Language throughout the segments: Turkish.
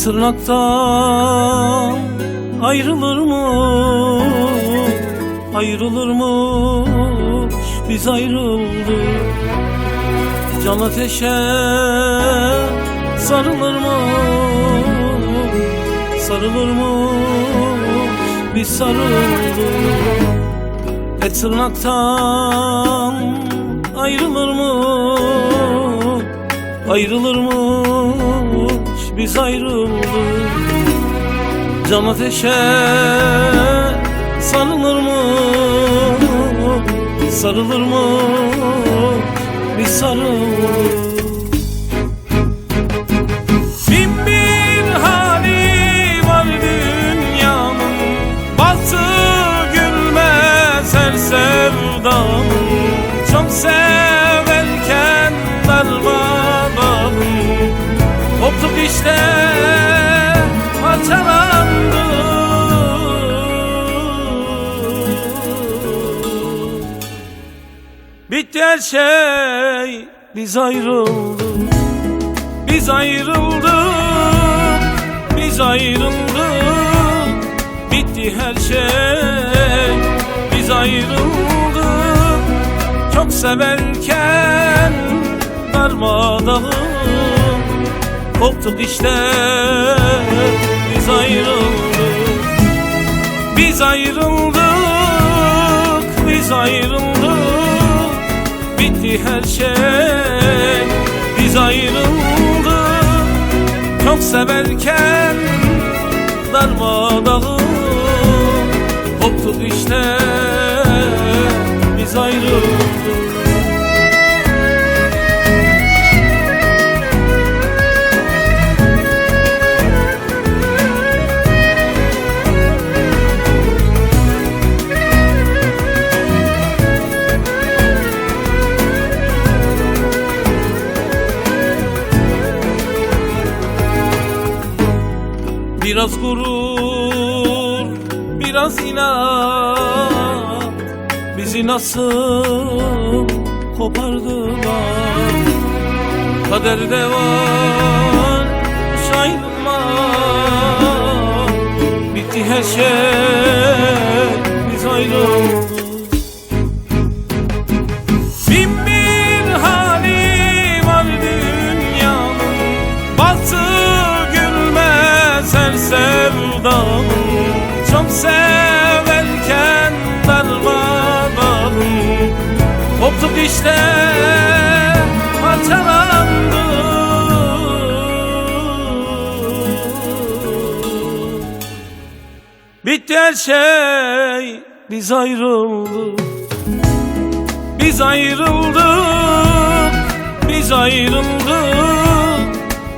tırnaktan ayrılır mı? Ayrılırmış, biz ayrıldık. Can ateşe sarılır mı? Sarılırmış, biz sarıldık. Tırnaktan ayrılır mı? Ayrılırmış, biz ayrıldık. Can ateşe sarılır mı? Sarılır mı? Biz sarıldık. Bin bir hali var dünyanın, bazı gülmez her sevdanın. Çok severken darmadanım, koptuk işte parçalandık. Bitti her şey, biz ayrıldık. Biz ayrıldık, biz ayrıldık. Bitti her şey, biz ayrıldık. Çok severken darmadağın, koptuk işte biz ayrıldık. Biz ayrıldık, biz ayrıldık. Bitti her şey, biz ayrıldık. Çok severken darmadağın, koptuk işte biz ayrıldık. Biraz gurur, biraz inat, bizi nasıl kopardılar. Kaderde var ayrılmak, bitti her şey, biz ayrıldık. Bin bir hali var dünyanın, bazı her sevdanım. Çok severken darmadanım, koptuk işte parçalandık. Bitti her şey, biz ayrıldık. Biz ayrıldık, biz ayrıldık.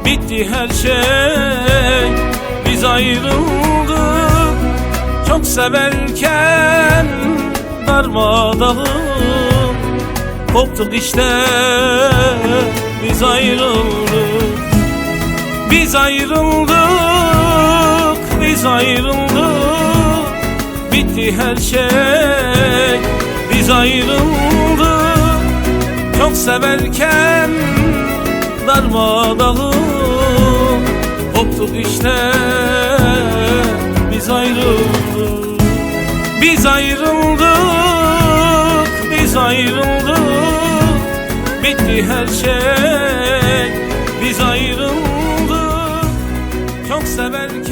Bitti her şey, biz ayrıldık. Çok severken darmadağın, koptuk işte biz ayrıldık. Biz ayrıldık, biz ayrıldık. Bitti her şey, biz ayrıldık. Çok severken darmadağın, koptuk işte biz ayrıldık. Biz ayrıldık, biz ayrıldık. Bitti her şey, biz ayrıldık. Çok severken